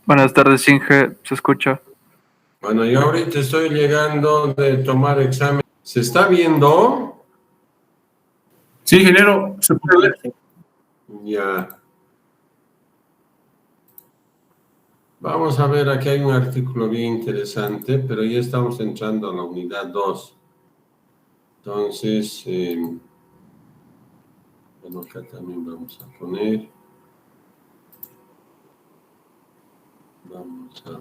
Buenas tardes, Inge. ¿Se escucha? Bueno, yo ahorita estoy llegando de tomar examen. ¿Se está viendo? Sí, ingeniero, se puede ver. Ya. Vamos a ver, aquí hay un artículo bien interesante, pero ya estamos entrando a la unidad 2. Entonces, bueno, acá también vamos a poner. Vamos a...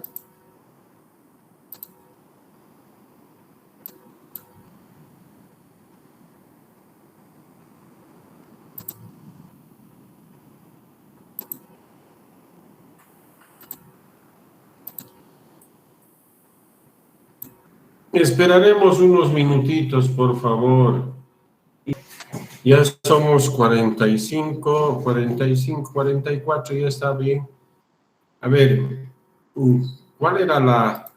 Esperaremos unos minutitos, por favor. Ya somos 45, 44, ya está bien. A ver, ¿cuál era la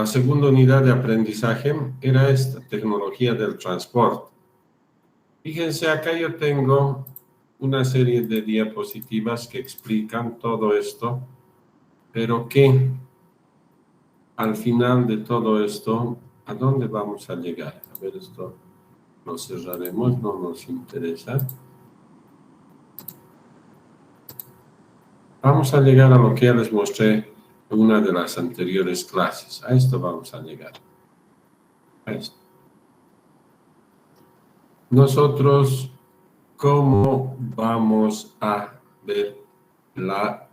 segunda unidad de aprendizaje? Era esta, tecnología del transporte. Fíjense, acá yo tengo una serie de diapositivas que explican todo esto, pero que al final de todo esto, ¿a dónde vamos a llegar? A ver, esto lo cerraremos, no nos interesa. Vamos a llegar a lo que ya les mostré en una de las anteriores clases. A esto vamos a llegar. A esto. Nosotros, ¿cómo vamos a ver ¿dónde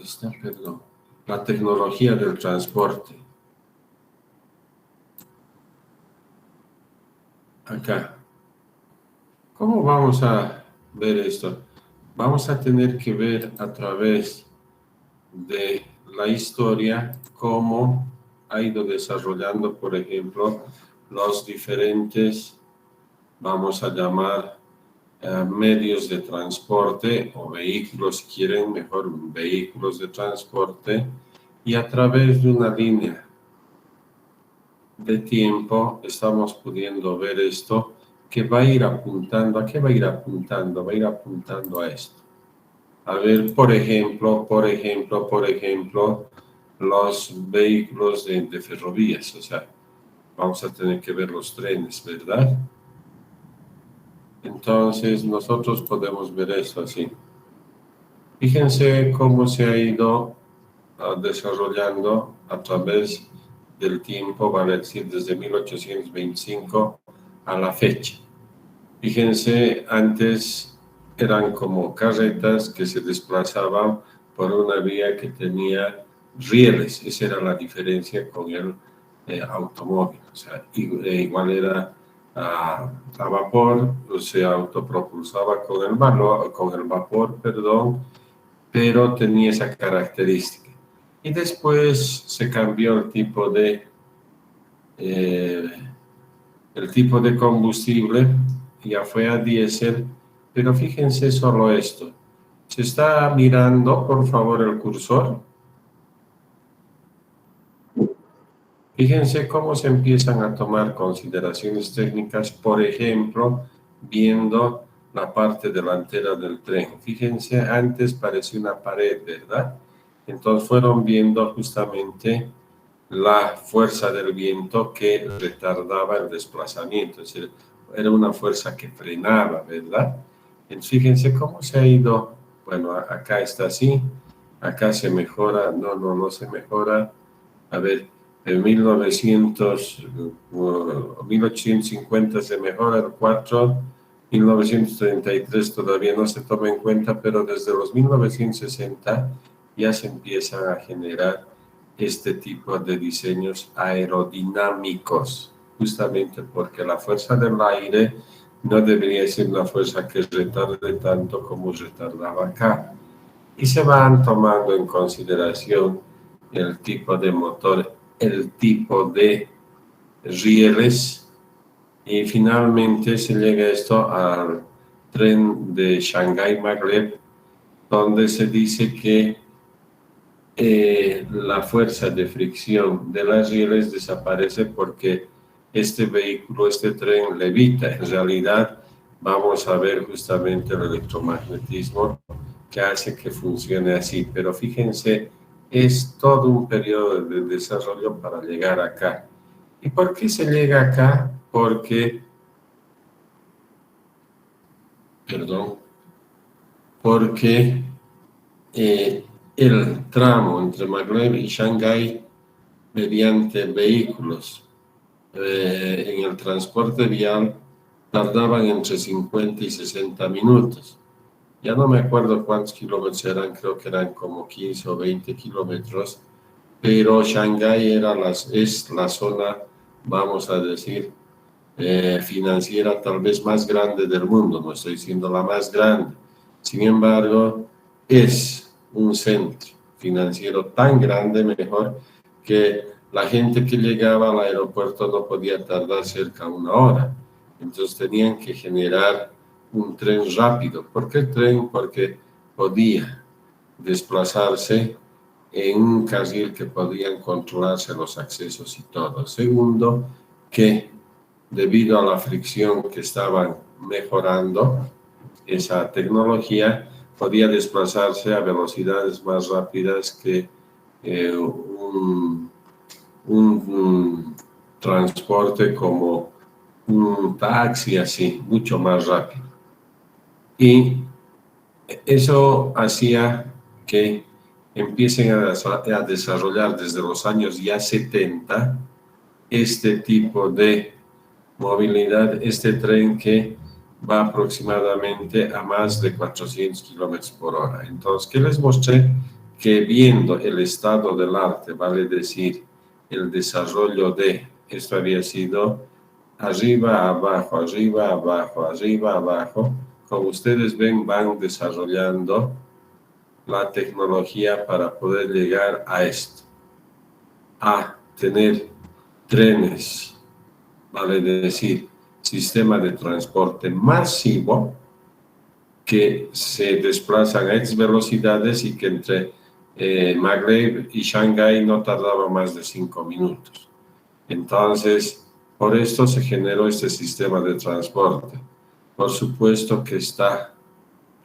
está? Perdón. La tecnología del transporte. Acá. ¿Cómo vamos a ver esto? Vamos a tener que ver a través de la historia cómo ha ido desarrollando, por ejemplo, los diferentes, vamos a llamar, medios de transporte o vehículos, si quieren, mejor vehículos de transporte, y a través de una línea de tiempo estamos pudiendo ver esto que va a ir apuntando. ¿A qué va a ir apuntando? Va a ir apuntando a esto. A ver, por ejemplo, los vehículos de ferrovías, o sea, vamos a tener que ver los trenes, ¿verdad? Entonces, nosotros podemos ver esto así. Fíjense cómo se ha ido desarrollando a través del tiempo, vale decir, desde 1825 a la fecha. Fíjense, antes eran como carretas que se desplazaban por una vía que tenía rieles. Esa era la diferencia con el automóvil. O sea, igual era a vapor, se autopropulsaba con el vapor, perdón, pero tenía esa característica. Y después se cambió el tipo de combustible, ya fue a diésel, pero fíjense solo esto. ¿Se está mirando, por favor, el cursor? Fíjense cómo se empiezan a tomar consideraciones técnicas, por ejemplo, viendo la parte delantera del tren. Fíjense, antes parecía una pared, ¿verdad? Entonces fueron viendo justamente la fuerza del viento que retardaba el desplazamiento, es decir, era una fuerza que frenaba, ¿verdad? Entonces fíjense cómo se ha ido, bueno, acá está así, acá se mejora, no se mejora, a ver, en 1850 se mejora el 4, 1933 todavía no se toma en cuenta, pero desde los 1960 ya se empiezan a generar este tipo de diseños aerodinámicos, justamente porque la fuerza del aire no debería ser una fuerza que retarde tanto como retardaba acá. Y se van tomando en consideración el tipo de motor, el tipo de rieles, y finalmente se llega esto al tren de Shanghái-Maglev, donde se dice que la fuerza de fricción de las rieles desaparece porque este vehículo, este tren levita. En realidad vamos a ver justamente el electromagnetismo que hace que funcione así. Pero fíjense, es todo un periodo de desarrollo para llegar acá. ¿Y por qué se llega acá? Porque el tramo entre Maglev y Shanghái mediante vehículos en el transporte vial tardaban entre 50 y 60 minutos. Ya no me acuerdo cuántos kilómetros eran, creo que eran como 15 o 20 kilómetros, pero Shanghái es la zona, vamos a decir, financiera tal vez más grande del mundo, no estoy diciendo la más grande. Sin embargo, es un centro financiero tan grande, mejor, que la gente que llegaba al aeropuerto no podía tardar cerca de una hora. Entonces tenían que generar un tren rápido. ¿Por qué tren? Porque podía desplazarse en un carril que podían controlarse los accesos y todo. Segundo, que debido a la fricción que estaban mejorando, esa tecnología podía desplazarse a velocidades más rápidas que un transporte como un taxi, así, mucho más rápido. Y eso hacía que empiecen a desarrollar desde los años ya 70 este tipo de movilidad, este tren que va aproximadamente a más de 400 kilómetros por hora. Entonces, ¿qué les mostré? Que viendo el estado del arte, vale decir, el desarrollo de esto había sido arriba, abajo, arriba, abajo, arriba, abajo. Como ustedes ven, van desarrollando la tecnología para poder llegar a esto, a tener trenes, vale decir, sistema de transporte masivo que se desplazan a X velocidades y que entre Maglev y Shanghái no tardaba más de 5 minutos. Entonces, por esto se generó este sistema de transporte. Por supuesto que está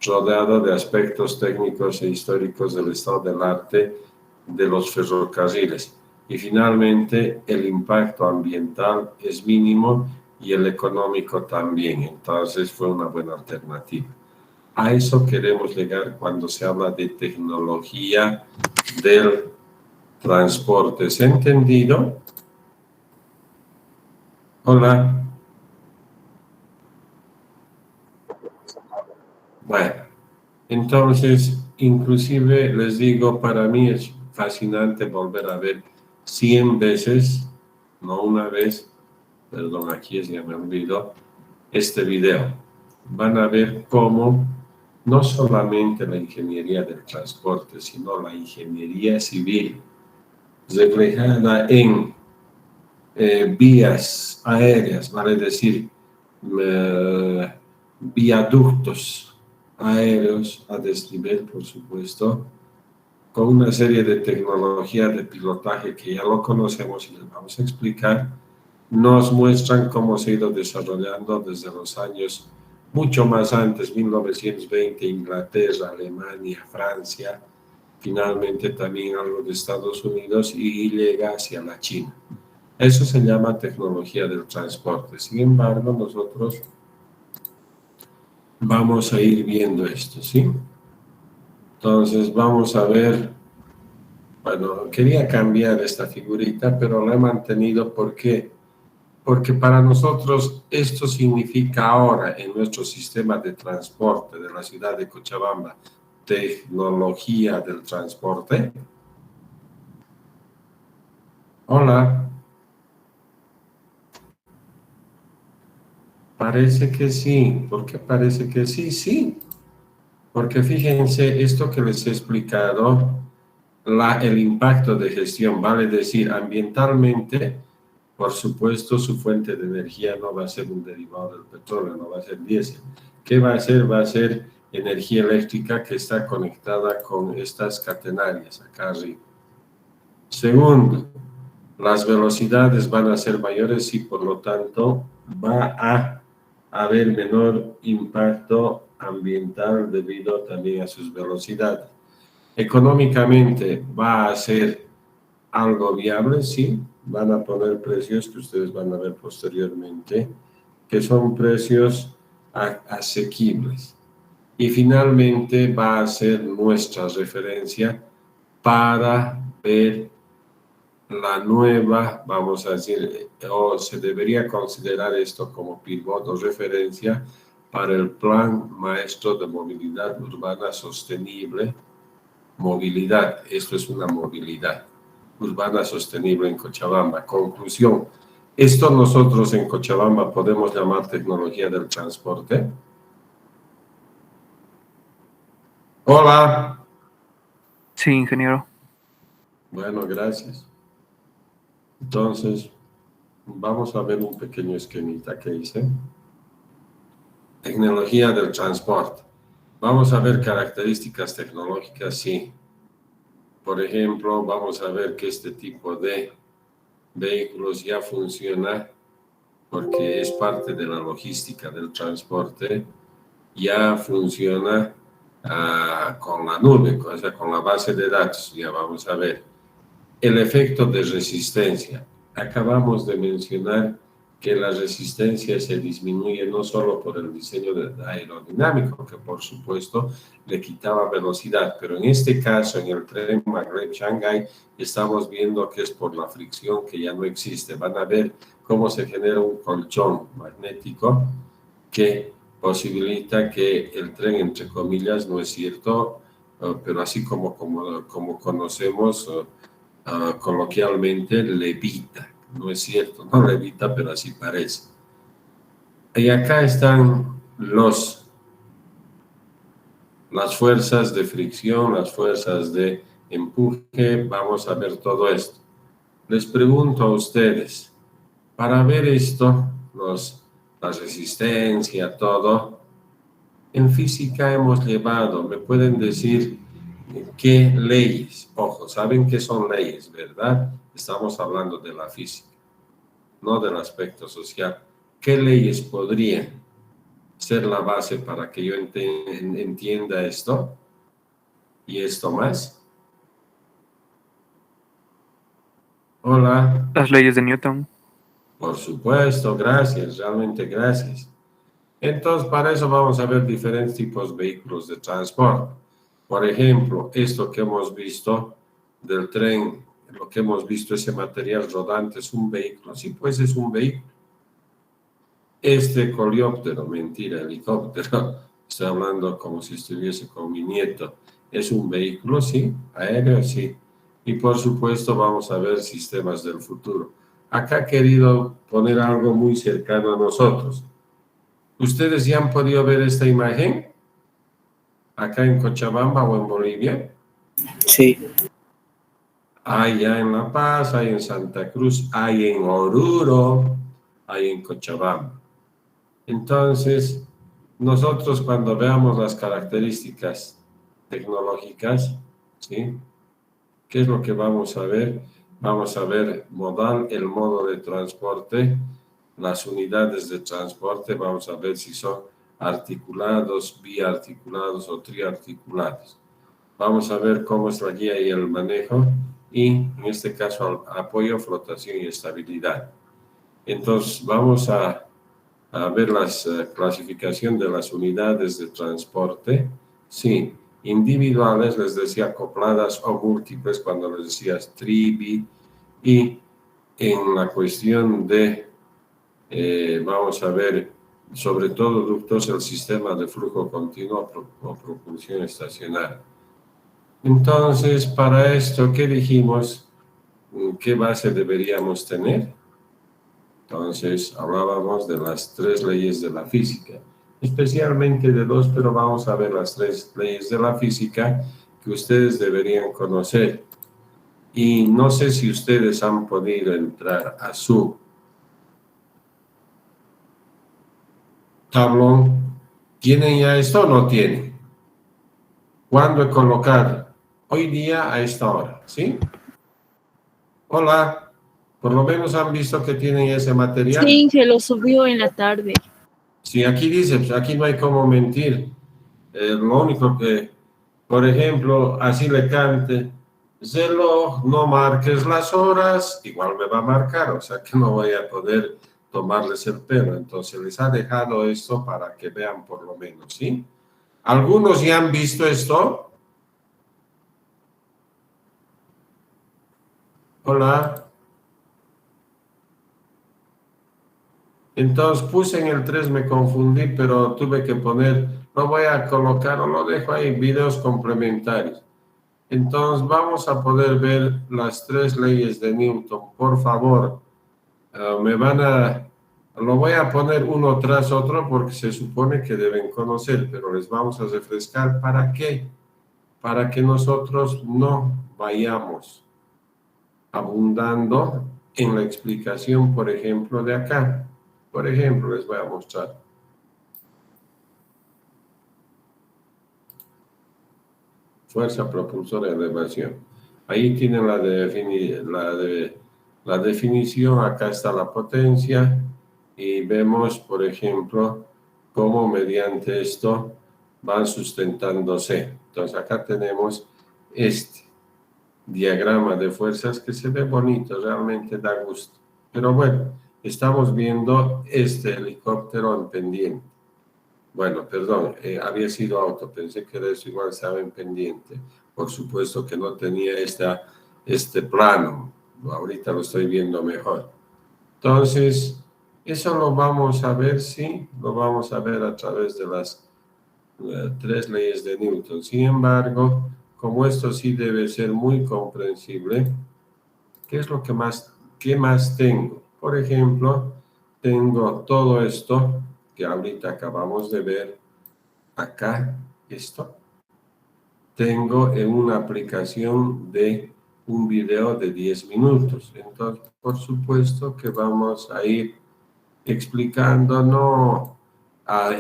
rodeado de aspectos técnicos e históricos del estado del arte de los ferrocarriles. Y finalmente, el impacto ambiental es mínimo y el económico también. Entonces, fue una buena alternativa. A eso queremos llegar cuando se habla de tecnología del transporte. ¿Se ha entendido? Hola. Bueno, entonces, inclusive les digo, para mí es fascinante volver a ver 100 veces, no una vez, perdón, aquí ya me olvidó, este video. Van a ver cómo no solamente la ingeniería del transporte, sino la ingeniería civil reflejada en vías aéreas, vale decir, viaductos aéreos a desnivel, por supuesto, con una serie de tecnologías de pilotaje que ya lo conocemos y les vamos a explicar, nos muestran cómo se ha ido desarrollando desde los años mucho más antes, 1920, Inglaterra, Alemania, Francia, finalmente también algo de Estados Unidos y llega hacia la China. Eso se llama tecnología del transporte. Sin embargo, nosotros vamos a ir viendo esto, ¿sí? Entonces, vamos a ver. Bueno, quería cambiar esta figurita, pero la he mantenido. ¿Por qué? Porque para nosotros esto significa ahora en nuestro sistema de transporte de la ciudad de Cochabamba, tecnología del transporte. Hola. Parece que sí. ¿Por qué parece que sí? Sí. Porque fíjense, esto que les he explicado, el impacto de gestión, vale decir, ambientalmente, por supuesto, su fuente de energía no va a ser un derivado del petróleo, no va a ser diésel. ¿Qué va a ser? Va a ser energía eléctrica que está conectada con estas catenarias acá arriba. Segundo, las velocidades van a ser mayores y por lo tanto va a haber menor impacto ambiental debido también a sus velocidades. Económicamente va a ser algo viable, sí, van a poner precios que ustedes van a ver posteriormente, que son precios asequibles. Y finalmente va a ser nuestra referencia para ver la nueva, vamos a decir, o se debería considerar esto como pivot o referencia para el Plan Maestro de Movilidad Urbana Sostenible. Movilidad, esto es una movilidad urbana sostenible en Cochabamba. Conclusión, esto nosotros en Cochabamba podemos llamar tecnología del transporte. Hola. Sí, ingeniero. Bueno, gracias. Entonces, vamos a ver un pequeño esquemita que hice. Tecnología del transporte. Vamos a ver características tecnológicas, sí. Por ejemplo, vamos a ver que este tipo de vehículos ya funciona porque es parte de la logística del transporte, ya funciona con la nube, o sea, con la base de datos. Ya vamos a ver. El efecto de resistencia. Acabamos de mencionar que la resistencia se disminuye no solo por el diseño aerodinámico, que por supuesto le quitaba velocidad, pero en este caso, en el tren Maghreb-Shanghái, estamos viendo que es por la fricción que ya no existe. Van a ver cómo se genera un colchón magnético que posibilita que el tren, entre comillas, no es cierto, pero así como conocemos coloquialmente, levita. No es cierto, no levita, pero así parece. Y acá están las fuerzas de fricción, las fuerzas de empuje. Vamos a ver todo esto. Les pregunto a ustedes, para ver esto, la resistencia, todo, en física hemos llevado, ¿me pueden decir qué leyes? Ojo, saben qué son leyes, ¿verdad? Estamos hablando de la física, no del aspecto social. ¿Qué leyes podrían ser la base para que yo entienda esto y esto más? Hola. Las leyes de Newton. Por supuesto, gracias, realmente gracias. Entonces, para eso vamos a ver diferentes tipos de vehículos de transporte. Por ejemplo, esto que hemos visto del tren, lo que hemos visto, ese material rodante, es un vehículo. Sí, pues es un vehículo. Este coleóptero, mentira, helicóptero, estoy hablando como si estuviese con mi nieto. ¿Es un vehículo? Sí. ¿Aéreo? Sí. Y por supuesto vamos a ver sistemas del futuro. Acá he querido poner algo muy cercano a nosotros. ¿Ustedes ya han podido ver esta imagen? ¿Acá en Cochabamba o en Bolivia? Sí. Hay ya en La Paz, hay en Santa Cruz, hay en Oruro, hay en Cochabamba. Entonces, nosotros cuando veamos las características tecnológicas, ¿sí? ¿Qué es lo que vamos a ver? Vamos a ver modal, el modo de transporte, las unidades de transporte, vamos a ver si son articulados, biarticulados o triarticulados. Vamos a ver cómo es la guía y el manejo y, en este caso, apoyo, flotación y estabilidad. Entonces, vamos a ver la clasificación de las unidades de transporte. Sí, individuales, les decía acopladas o múltiples cuando les decías tri-bi. Y en la cuestión de, vamos a ver, sobre todo ductos, el sistema de flujo continuo o propulsión estacionaria. Entonces, para esto, ¿qué dijimos? ¿Qué base deberíamos tener? Entonces, hablábamos de las 3 leyes de la física, especialmente de 2, pero vamos a ver las 3 leyes de la física que ustedes deberían conocer. Y no sé si ustedes han podido entrar a su tablón. ¿Tienen ya esto o no tienen? ¿Cuándo he colocado? Hoy día a esta hora, ¿sí? Hola. Por lo menos han visto que tienen ese material. Sí, se lo subió en la tarde. Si aquí dice, pues aquí no hay cómo mentir. Lo único que, por ejemplo, así le cante, reloj, no marques las horas, igual me va a marcar, o sea que no voy a poder tomarles el pelo. Entonces les ha dejado esto para que vean por lo menos, ¿sí? ¿Algunos ya han visto esto? Hola. Entonces puse en el 3, me confundí, pero tuve que poner, no voy a colocar, o lo dejo ahí, videos complementarios. Entonces vamos a poder ver las 3 leyes de Newton. Por favor, lo voy a poner uno tras otro porque se supone que deben conocer, pero les vamos a refrescar. ¿Para qué? Para que nosotros no vayamos abundando en la explicación, por ejemplo, de acá. Por ejemplo, les voy a mostrar. Fuerza propulsora de elevación. Ahí tienen la definición, acá está la potencia y vemos, por ejemplo, cómo mediante esto van sustentándose. Entonces acá tenemos este diagrama de fuerzas que se ve bonito, realmente da gusto. Pero bueno, estamos viendo este helicóptero en pendiente. Bueno, perdón, había sido auto, pensé que de eso igual estaba en pendiente. Por supuesto que no tenía este plano, ahorita lo estoy viendo mejor. Entonces, eso lo vamos a ver, sí, lo vamos a ver a través de las 3 leyes de Newton. Sin embargo, como esto sí debe ser muy comprensible, ¿qué es lo que qué más tengo? Por ejemplo, tengo todo esto que ahorita acabamos de ver acá, esto. Tengo en una aplicación de un video de 10 minutos. Entonces, por supuesto que vamos a ir explicando, no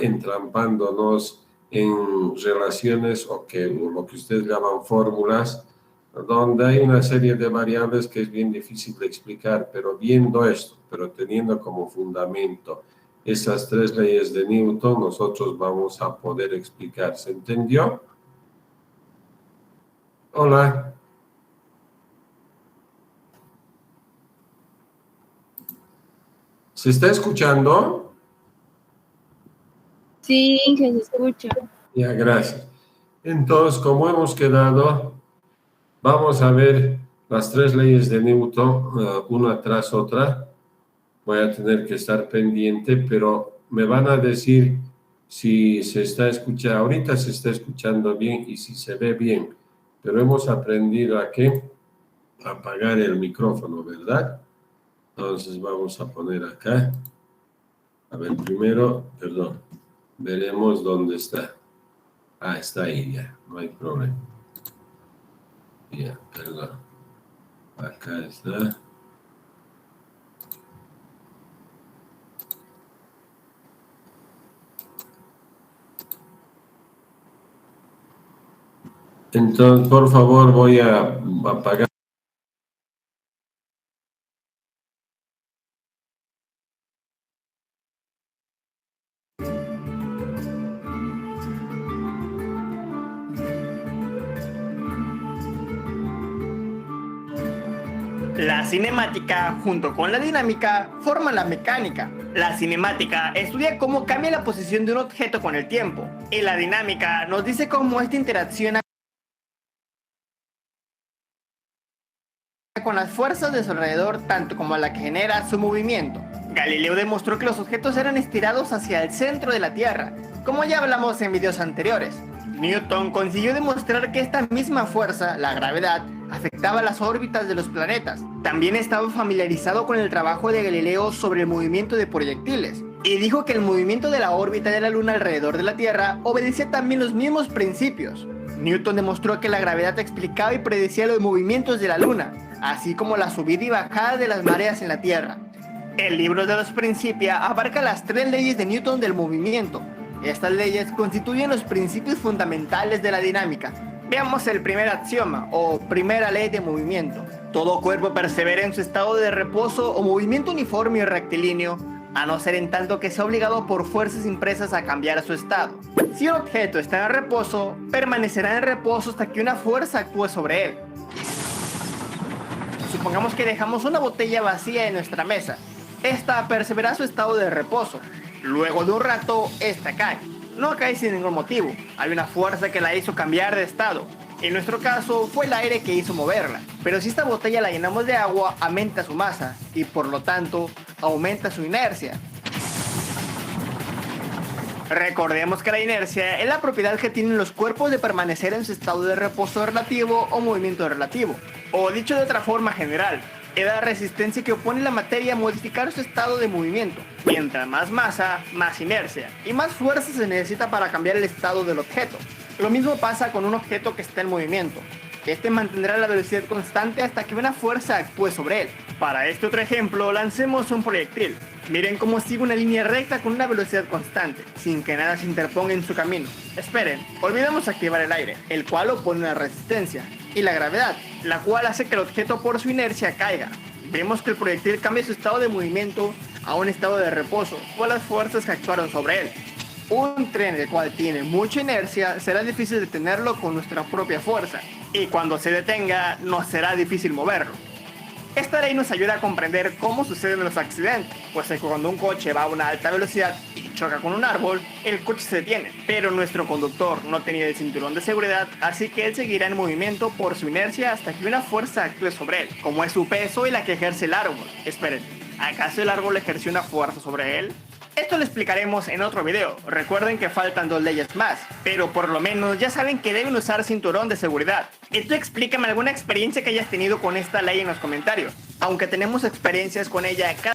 entrampándonos en relaciones o lo que ustedes llaman fórmulas, donde hay una serie de variables que es bien difícil de explicar, pero viendo esto, pero teniendo como fundamento esas 3 leyes de Newton, nosotros vamos a poder explicar. ¿Se entendió? Hola. ¿Se está escuchando? Sí, que se escucha. Ya, gracias. Entonces, como hemos quedado, vamos a ver las 3 leyes de Newton, una tras otra. Voy a tener que estar pendiente, pero me van a decir si se está escuchando. Ahorita se está escuchando bien y si se ve bien, pero hemos aprendido a apagar el micrófono, ¿verdad? Entonces vamos a poner acá. A ver, primero, perdón, veremos dónde está. Ah, está ahí ya, no hay problema. Ya, perdón. Acá está. Entonces, por favor, voy a apagar. La cinemática, junto con la dinámica, forman la mecánica. La cinemática estudia cómo cambia la posición de un objeto con el tiempo, y la dinámica nos dice cómo esta interacciona con las fuerzas de su alrededor, tanto como la que genera su movimiento. Galileo demostró que los objetos eran estirados hacia el centro de la Tierra, como ya hablamos en videos anteriores. Newton consiguió demostrar que esta misma fuerza, la gravedad, afectaba las órbitas de los planetas. También estaba familiarizado con el trabajo de Galileo sobre el movimiento de proyectiles, y dijo que el movimiento de la órbita de la Luna alrededor de la Tierra obedecía también los mismos principios. Newton demostró que la gravedad explicaba y predecía los movimientos de la Luna, así como la subida y bajada de las mareas en la Tierra. El libro de los Principia abarca las 3 leyes de Newton del movimiento. Estas leyes constituyen los principios fundamentales de la dinámica. Veamos el primer axioma, o primera ley de movimiento. Todo cuerpo persevera en su estado de reposo o movimiento uniforme y rectilíneo a no ser en tanto que sea obligado por fuerzas impresas a cambiar su estado. Si un objeto está en reposo, permanecerá en reposo hasta que una fuerza actúe sobre él. Supongamos que dejamos una botella vacía en nuestra mesa. Esta perseverará su estado de reposo. Luego de un rato, esta cae. No cae sin ningún motivo. Hay una fuerza que la hizo cambiar de estado. En nuestro caso, fue el aire que hizo moverla. Pero si esta botella la llenamos de agua, aumenta su masa y por lo tanto, aumenta su inercia. Recordemos que la inercia es la propiedad que tienen los cuerpos de permanecer en su estado de reposo relativo o movimiento relativo. O dicho de otra forma general, es la resistencia que opone la materia a modificar su estado de movimiento. Mientras más masa, más inercia, y más fuerza se necesita para cambiar el estado del objeto. Lo mismo pasa con un objeto que está en movimiento. Este mantendrá la velocidad constante hasta que una fuerza actúe sobre él. Para este otro ejemplo, lancemos un proyectil. Miren cómo sigue una línea recta con una velocidad constante, sin que nada se interponga en su camino. Esperen, olvidamos activar el aire, el cual opone una resistencia, y la gravedad, la cual hace que el objeto por su inercia caiga. Vemos que el proyectil cambia su estado de movimiento a un estado de reposo por las fuerzas que actuaron sobre él. Un tren el cual tiene mucha inercia será difícil detenerlo con nuestra propia fuerza, y cuando se detenga nos será difícil moverlo. Esta ley nos ayuda a comprender cómo suceden los accidentes, pues es que cuando un coche va a una alta velocidad y choca con un árbol, el coche se detiene, pero nuestro conductor no tenía el cinturón de seguridad, así que él seguirá en movimiento por su inercia hasta que una fuerza actúe sobre él, como es su peso y la que ejerce el árbol. Esperen, ¿acaso el árbol ejerció una fuerza sobre él? Esto lo explicaremos en otro video. Recuerden que faltan 2 leyes más, pero por lo menos ya saben que deben usar cinturón de seguridad. Y tú explícame alguna experiencia que hayas tenido con esta ley en los comentarios. Aunque tenemos experiencias con ella cada...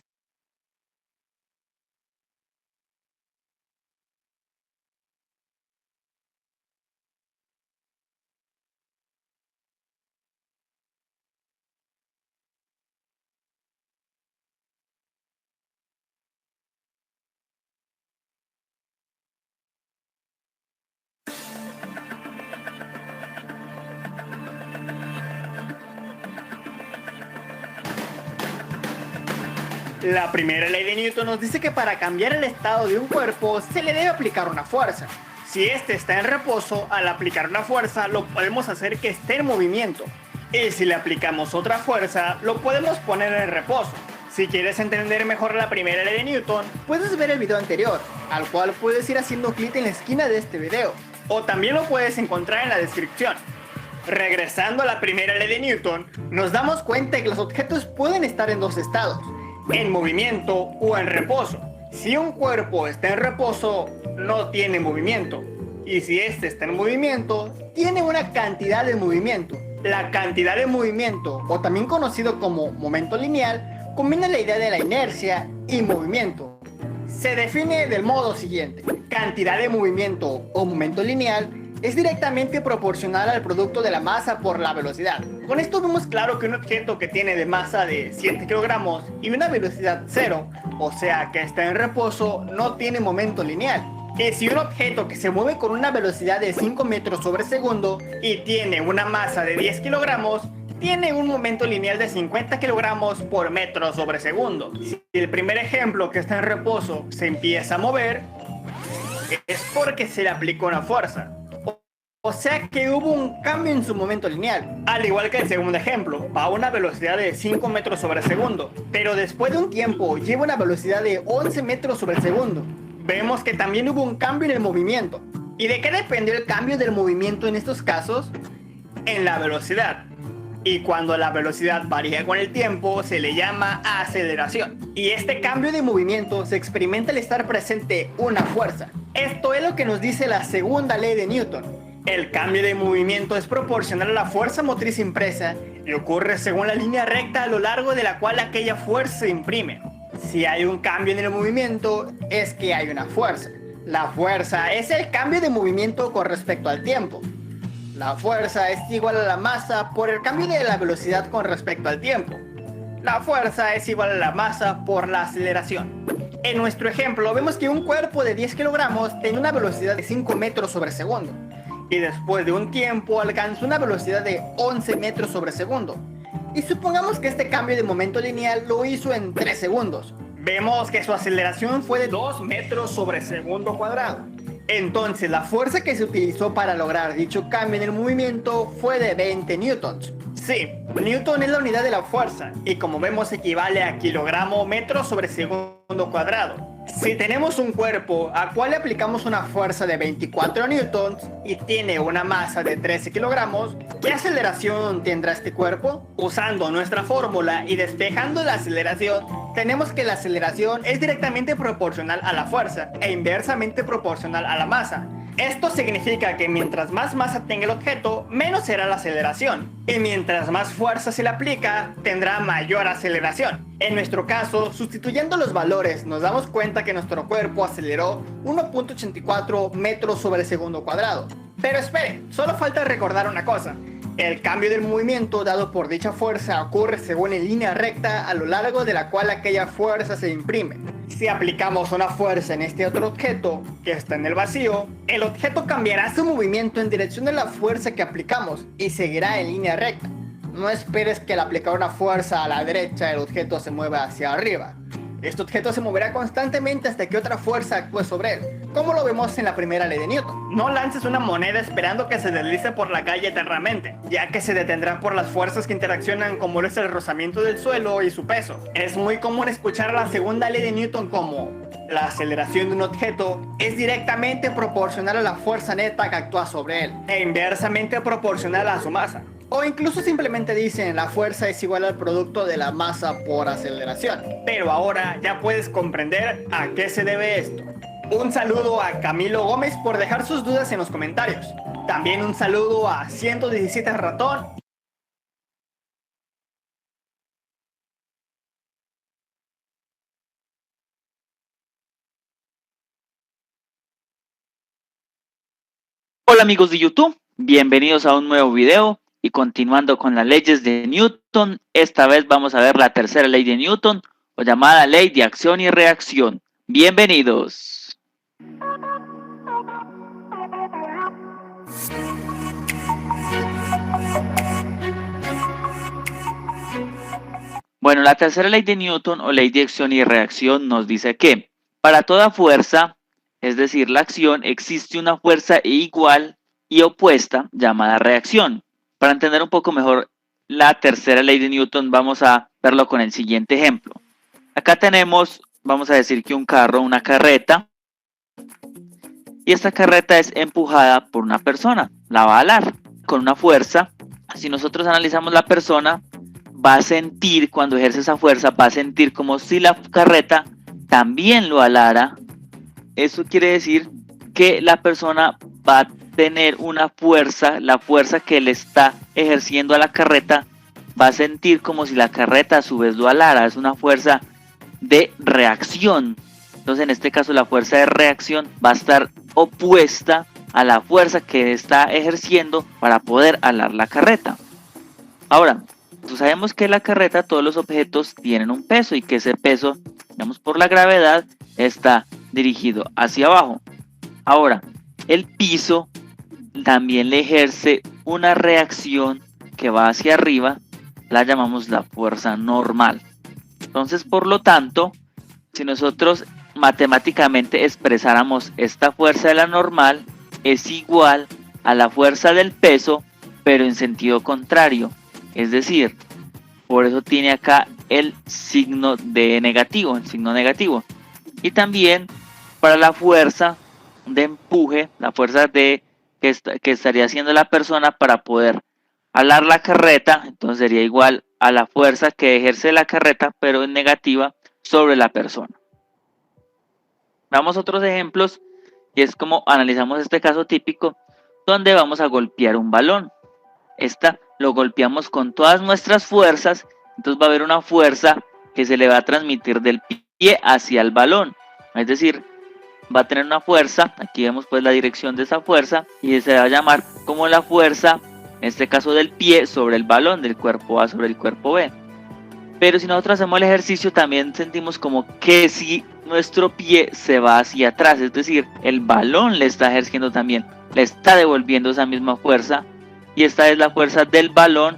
La primera ley de Newton nos dice que para cambiar el estado de un cuerpo se le debe aplicar una fuerza. Si este está en reposo, al aplicar una fuerza lo podemos hacer que esté en movimiento. Y si le aplicamos otra fuerza, lo podemos poner en reposo. Si quieres entender mejor la primera ley de Newton, puedes ver el video anterior, al cual puedes ir haciendo clic en la esquina de este video. O también lo puedes encontrar en la descripción. Regresando a la primera ley de Newton, nos damos cuenta que los objetos pueden estar en 2 estados, en movimiento o en reposo. Si un cuerpo está en reposo, no tiene movimiento. Y si este está en movimiento, tiene una cantidad de movimiento. La cantidad de movimiento, o también conocido como momento lineal, combina la idea de la inercia y movimiento. Se define del modo siguiente: cantidad de movimiento o momento lineal es directamente proporcional al producto de la masa por la velocidad. Con esto vemos claro que un objeto que tiene de masa de 7 kilogramos y una velocidad 0, o sea que está en reposo, no tiene momento lineal. Y si un objeto que se mueve con una velocidad de 5 metros sobre segundo y tiene una masa de 10 kilogramos, tiene un momento lineal de 50 kilogramos por metro sobre segundo. Si el primer ejemplo, que está en reposo, se empieza a mover, es porque se le aplicó una fuerza. O sea que hubo un cambio en su momento lineal. Al igual que el segundo ejemplo, va a una velocidad de 5 metros sobre segundo, pero después de un tiempo lleva una velocidad de 11 metros sobre segundo. Vemos que también hubo un cambio en el movimiento. ¿Y de qué dependió el cambio del movimiento en estos casos? En la velocidad. Y cuando la velocidad varía con el tiempo, se le llama aceleración. Y este cambio de movimiento se experimenta al estar presente una fuerza. Esto es lo que nos dice la segunda ley de Newton. El cambio de movimiento es proporcional a la fuerza motriz impresa y ocurre según la línea recta a lo largo de la cual aquella fuerza se imprime. Si hay un cambio en el movimiento, es que hay una fuerza. La fuerza es el cambio de movimiento con respecto al tiempo. La fuerza es igual a la masa por el cambio de la velocidad con respecto al tiempo. La fuerza es igual a la masa por la aceleración. En nuestro ejemplo vemos que un cuerpo de 10 kilogramos tiene una velocidad de 5 metros sobre segundo. Y después de un tiempo alcanza una velocidad de 11 metros sobre segundo. Y supongamos que este cambio de momento lineal lo hizo en 3 segundos. vemos que su aceleración fue de 2 metros sobre segundo cuadrado. Entonces, la fuerza que se utilizó para lograr dicho cambio en el movimiento fue de 20 newtons. Sí, newton es la unidad de la fuerza y como vemos equivale a kilogramo metro sobre segundo cuadrado. Si tenemos un cuerpo al cual le aplicamos una fuerza de 24 newtons y tiene una masa de 13 kilogramos, ¿qué aceleración tendrá este cuerpo? Usando nuestra fórmula y despejando la aceleración, tenemos que la aceleración es directamente proporcional a la fuerza e inversamente proporcional a la masa. Esto significa que mientras más masa tenga el objeto, menos será la aceleración. Y mientras más fuerza se le aplica, tendrá mayor aceleración. En nuestro caso, sustituyendo los valores, nos damos cuenta que nuestro cuerpo aceleró 1.84 metros sobre segundo cuadrado. Pero espere, solo falta recordar una cosa. El cambio del movimiento dado por dicha fuerza ocurre según en línea recta a lo largo de la cual aquella fuerza se imprime. Si aplicamos una fuerza en este otro objeto que está en el vacío, el objeto cambiará su movimiento en dirección de la fuerza que aplicamos y seguirá en línea recta. No esperes que al aplicar una fuerza a la derecha el objeto se mueva hacia arriba. Este objeto se moverá constantemente hasta que otra fuerza actúe sobre él, como lo vemos en la primera ley de Newton. No lances una moneda esperando que se deslice por la calle eternamente, ya que se detendrá por las fuerzas que interaccionan como es el rozamiento del suelo y su peso. Es muy común escuchar la segunda ley de Newton como: la aceleración de un objeto es directamente proporcional a la fuerza neta que actúa sobre él, e inversamente proporcional a su masa. O incluso simplemente dicen la fuerza es igual al producto de la masa por aceleración. Pero ahora ya puedes comprender a qué se debe esto. Un saludo a Camilo Gómez por dejar sus dudas en los comentarios. También un saludo a 117 Ratón. Hola amigos de YouTube, bienvenidos a un nuevo video. Y continuando con las leyes de Newton, esta vez vamos a ver la tercera ley de Newton, o llamada ley de acción y reacción. Bienvenidos. Bueno, la tercera ley de Newton, o ley de acción y reacción, nos dice que para toda fuerza, es decir, la acción, existe una fuerza igual y opuesta, llamada reacción. Para entender un poco mejor la tercera ley de Newton, vamos a verlo con el siguiente ejemplo. Acá tenemos, vamos a decir que un carro, una carreta, y esta carreta es empujada por una persona, la va a alar con una fuerza. Si nosotros analizamos la persona, va a sentir, cuando ejerce esa fuerza, va a sentir como si la carreta también lo alara. Eso quiere decir que la persona va a tener una fuerza, la fuerza que le está ejerciendo a la carreta, va a sentir como si la carreta a su vez lo alara. Es una fuerza de reacción. Entonces en este caso la fuerza de reacción va a estar opuesta a la fuerza que está ejerciendo para poder alar la carreta. Ahora, pues sabemos que la carreta, todos los objetos tienen un peso y que ese peso, digamos por la gravedad, está dirigido hacia abajo. Ahora, el piso también le ejerce una reacción que va hacia arriba, la llamamos la fuerza normal. Entonces, por lo tanto, si nosotros matemáticamente expresáramos esta fuerza de la normal, es igual a la fuerza del peso, pero en sentido contrario. Es decir, por eso tiene acá el signo de negativo, el signo negativo. Y también para la fuerza de empuje, la fuerza que estaría haciendo la persona para poder alar la carreta, entonces sería igual a la fuerza que ejerce la carreta, pero en negativa, sobre la persona. Vamos a otros ejemplos, y es como analizamos este caso típico, donde vamos a golpear un balón. Lo golpeamos con todas nuestras fuerzas, entonces va a haber una fuerza que se le va a transmitir del pie hacia el balón, es decir, va a tener una fuerza, aquí vemos pues la dirección de esa fuerza, y se va a llamar como la fuerza, en este caso del pie sobre el balón, del cuerpo A sobre el cuerpo B. Pero si nosotros hacemos el ejercicio, también sentimos como que si nuestro pie se va hacia atrás, es decir, el balón le está ejerciendo también, le está devolviendo esa misma fuerza, y esta es la fuerza del balón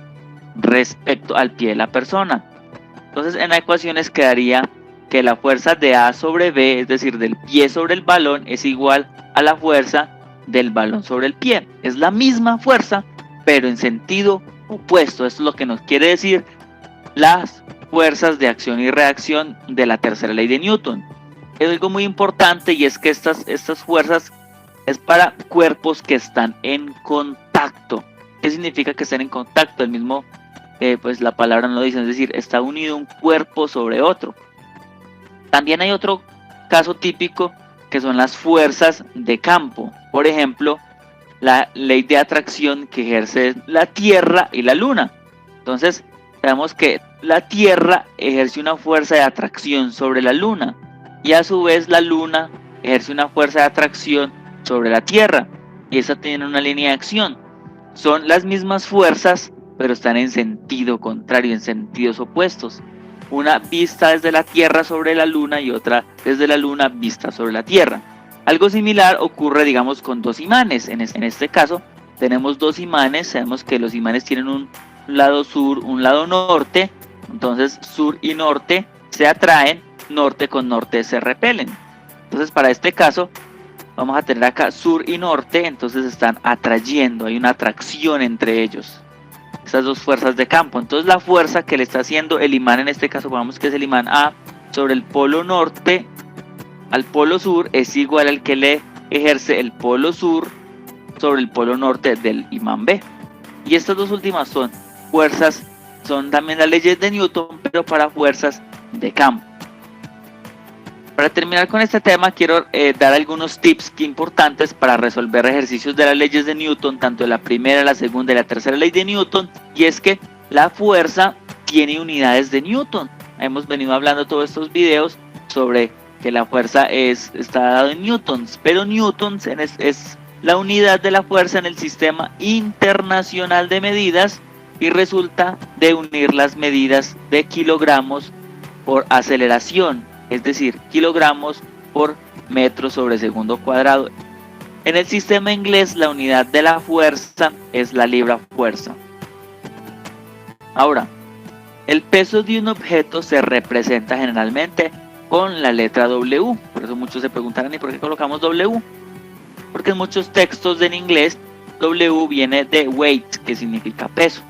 respecto al pie de la persona. Entonces en la ecuaciones quedaría que la fuerza de A sobre B, es decir, del pie sobre el balón, es igual a la fuerza del balón sobre el pie. Es la misma fuerza, pero en sentido opuesto. Esto es lo que nos quiere decir las fuerzas de acción y reacción de la tercera ley de Newton. Es algo muy importante, y es que estas fuerzas es para cuerpos que están en contacto. ¿Qué significa que estén en contacto? El mismo, pues la palabra no lo dice, es decir, está unido un cuerpo sobre otro. También hay otro caso típico que son las fuerzas de campo. Por ejemplo, la ley de atracción que ejerce la Tierra y la Luna. Entonces, sabemos que la Tierra ejerce una fuerza de atracción sobre la Luna, y a su vez la Luna ejerce una fuerza de atracción sobre la Tierra, y esa tiene una línea de acción. Son las mismas fuerzas, pero están en sentido contrario, en sentidos opuestos. Una vista desde la Tierra sobre la Luna y otra desde la Luna vista sobre la Tierra. Algo similar ocurre, digamos, con dos imanes. En este caso tenemos dos imanes. Sabemos que los imanes tienen un lado sur, un lado norte. Entonces sur y norte se atraen, norte con norte se repelen. Entonces para este caso vamos a tener acá sur y norte, entonces están atrayendo, hay una atracción entre ellos, estas dos fuerzas de campo. Entonces la fuerza que le está haciendo el imán, en este caso vamos que es el imán A, sobre el polo norte al polo sur, es igual al que le ejerce el polo sur sobre el polo norte del imán B. Y estas dos últimas son fuerzas, son también las leyes de Newton, pero para fuerzas de campo. Para terminar con este tema, quiero dar algunos tips importantes para resolver ejercicios de las leyes de Newton, tanto de la primera, la segunda y la tercera ley de Newton. Y es que la fuerza tiene unidades de Newton. Hemos venido hablando todos estos videos sobre que la fuerza está dada en newtons, pero newtons es la unidad de la fuerza en el sistema internacional de medidas, y resulta de unir las medidas de kilogramos por aceleración, es decir, kilogramos por metro sobre segundo cuadrado. En el sistema inglés, la unidad de la fuerza es la libra-fuerza. Ahora, el peso de un objeto se representa generalmente con la letra W. Por eso muchos se preguntarán, ¿y por qué colocamos W? Porque en muchos textos en inglés, W viene de weight, que significa peso.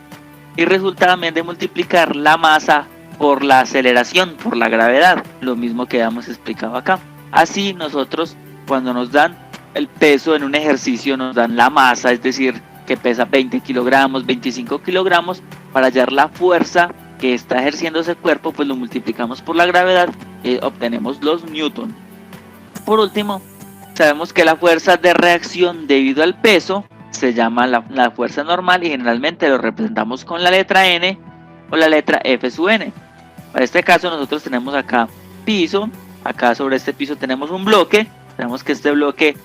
Y resulta también de multiplicar la masa por la aceleración, por la gravedad, lo mismo que hemos explicado acá. Así nosotros, cuando nos dan el peso en un ejercicio, nos dan la masa, es decir, que pesa 20 kilogramos, 25 kilogramos, para hallar la fuerza que está ejerciendo ese cuerpo, pues lo multiplicamos por la gravedad y obtenemos los newton. Por último, sabemos que la fuerza de reacción debido al peso se llama la fuerza normal, y generalmente lo representamos con la letra N o la letra F sub N. Para este caso nosotros tenemos acá piso, acá sobre este piso tenemos un bloque, tenemos que este bloque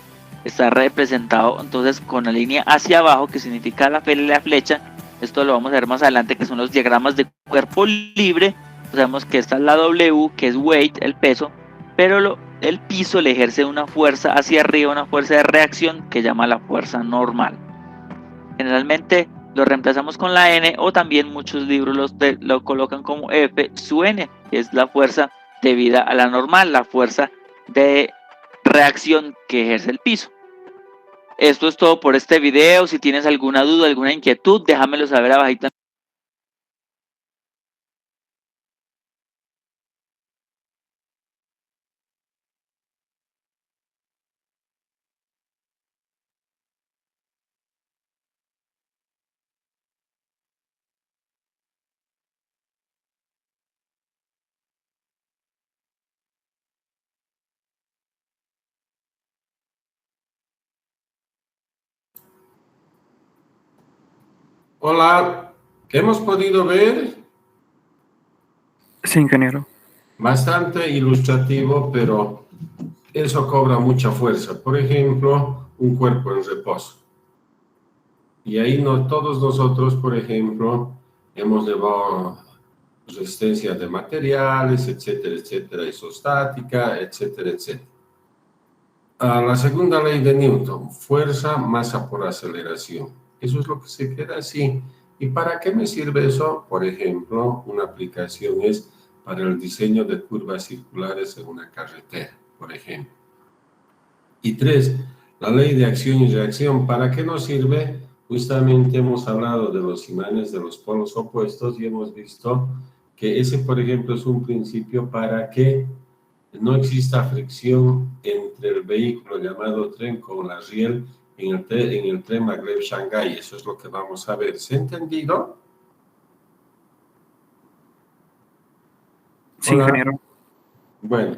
está representado entonces con la línea hacia abajo, que significa la flecha. Esto lo vamos a ver más adelante, que son los diagramas de cuerpo libre. Sabemos que esta es la W, que es weight, el peso, pero el piso le ejerce una fuerza hacia arriba, una fuerza de reacción que llama la fuerza normal. Generalmente lo reemplazamos con la N, o también muchos libros lo colocan como F sub N, que es la fuerza debida a la normal, la fuerza de reacción que ejerce el piso. Esto es todo por este video. Si tienes alguna duda, alguna inquietud, déjamelo saber abajito. Hola, ¿qué hemos podido ver? Sí, ingeniero. Bastante ilustrativo, pero eso cobra mucha fuerza. Por ejemplo, un cuerpo en reposo. Y ahí todos nosotros, por ejemplo, hemos llevado resistencia de materiales, etcétera, etcétera, isostática, etcétera, etcétera. La segunda ley de Newton, fuerza, masa por aceleración. Eso es lo que se queda así. ¿Y para qué me sirve eso? Por ejemplo, una aplicación es para el diseño de curvas circulares en una carretera, por ejemplo. Y 3, la ley de acción y reacción. ¿Para qué nos sirve? Justamente hemos hablado de los imanes de los polos opuestos y hemos visto que ese, por ejemplo, es un principio para que no exista fricción entre el vehículo llamado tren con la riel en el tren Maglev-Shanghái. Eso es lo que vamos a ver. ¿Se ha entendido? Sí, Hola. ingeniero. Bueno,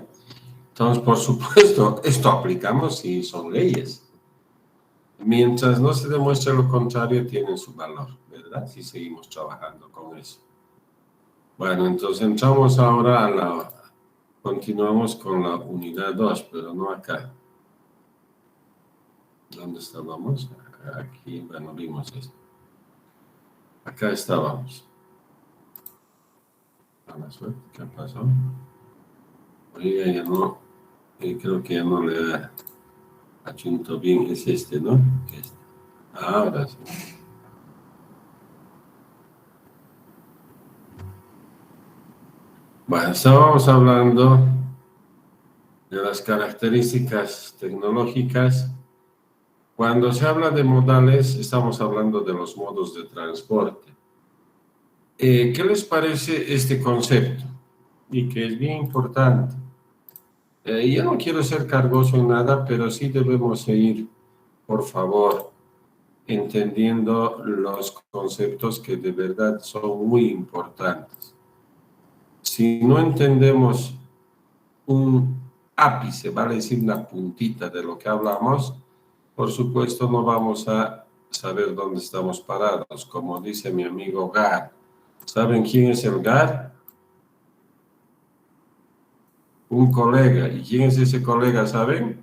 entonces, por supuesto, esto aplicamos si son leyes. Mientras no se demuestre lo contrario, tienen su valor, ¿verdad? Si seguimos trabajando con eso. Bueno, entonces entramos ahora continuamos con la unidad 2, pero no acá. ¿Dónde estábamos? Aquí, bueno, vimos esto. Acá estábamos. A la suerte, ¿qué pasó? Oiga, ya no, creo que ya no le achunto bien, es este, ¿no? Este. Ahora sí. Bueno, estábamos hablando de las características tecnológicas. Cuando se habla de modales, estamos hablando de los modos de transporte. ¿Qué les parece este concepto? Y que es bien importante. Yo no quiero ser cargoso en nada, pero sí debemos ir, por favor, entendiendo los conceptos que de verdad son muy importantes. Si no entendemos un ápice, vale decir una puntita de lo que hablamos, por supuesto no vamos a saber dónde estamos parados, como dice mi amigo Gar. ¿Saben quién es el Gar? Un colega. ¿Y quién es ese colega, saben?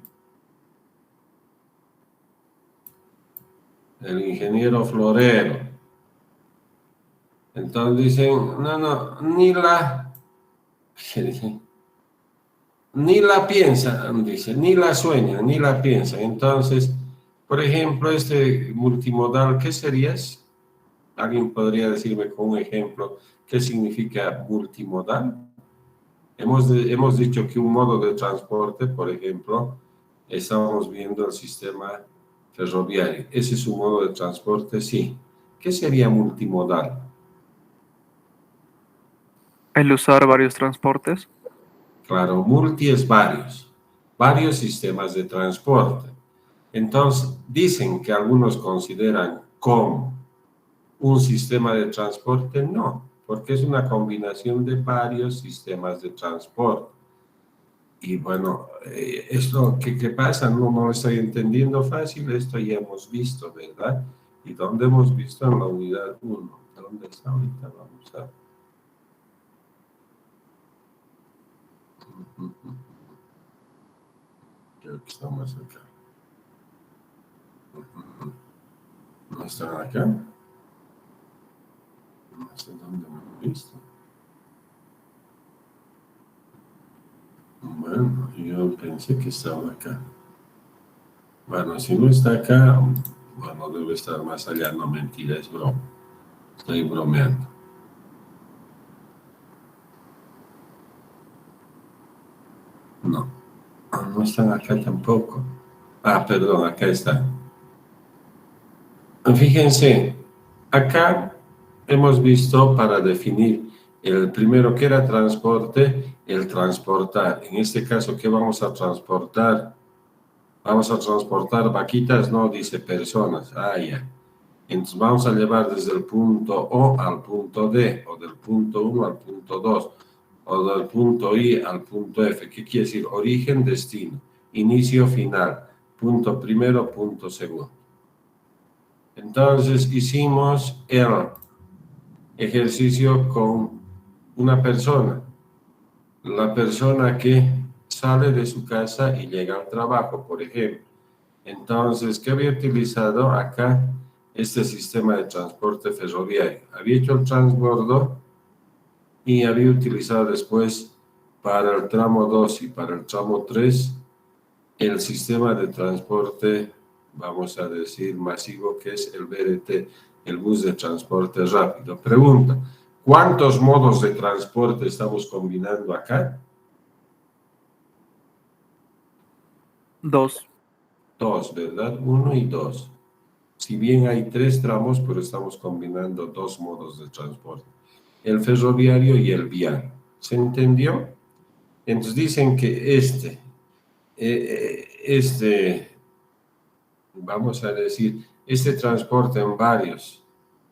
El ingeniero Florero. Entonces dicen, no, ni la piensan, dice, ni la sueñan, ni la piensan. Entonces, por ejemplo, este multimodal, ¿qué serías? ¿Alguien podría decirme con un ejemplo qué significa multimodal? Hemos dicho que un modo de transporte, por ejemplo, estamos viendo el sistema ferroviario. ¿Ese es un modo de transporte? Sí. ¿Qué sería multimodal? El usar varios transportes. Claro, multi es varios sistemas de transporte. Entonces, dicen que algunos consideran como un sistema de transporte, no, porque es una combinación de varios sistemas de transporte. Y bueno, esto, ¿qué pasa? No lo estoy entendiendo fácil, esto ya hemos visto, ¿verdad? ¿Y dónde hemos visto? En la unidad 1. ¿Dónde está ahorita? Vamos a... Creo que está más acá. ¿No están acá? No sé dónde me lo he visto. Bueno, yo pensé que estaba acá. Bueno, si no está acá, bueno, debe estar más allá. No, mentira, es broma. Estoy bromeando. No, no están acá tampoco. Ah, perdón, acá está. Fíjense, acá hemos visto para definir el primero que era transporte, el transportar. En este caso, ¿qué vamos a transportar? Vamos a transportar vaquitas, no, dice personas. Ah, ya. Entonces vamos a llevar desde el punto O al punto D, o del punto 1 al punto 2, o del punto I al punto F. ¿Qué quiere decir? Origen, destino, inicio, final, punto primero, punto segundo. Entonces hicimos el ejercicio con una persona. La persona que sale de su casa y llega al trabajo, por ejemplo. Entonces, ¿qué había utilizado acá? Este sistema de transporte ferroviario. Había hecho el transbordo y había utilizado después para el tramo 2 y para el tramo 3 el sistema de transporte, vamos a decir, masivo, que es el BRT, el bus de transporte rápido. Pregunta, ¿Cuántos modos de transporte estamos combinando acá? 2. 2, ¿verdad? 1 y 2. Si bien hay 3 tramos, pero estamos combinando 2 modos de transporte. El ferroviario y el vial. ¿Se entendió? Entonces dicen que vamos a decir, este transporte en varios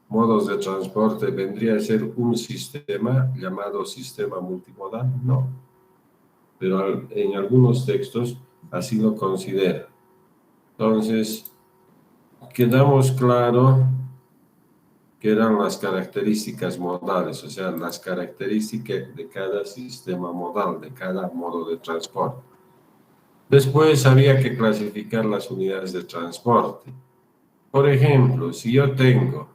modos de transporte vendría a ser un sistema llamado sistema multimodal. No. Pero en algunos textos así lo consideran. Entonces, quedamos claro que eran las características modales, o sea, las características de cada sistema modal, de cada modo de transporte. Después había que clasificar las unidades de transporte. Por ejemplo, si yo tengo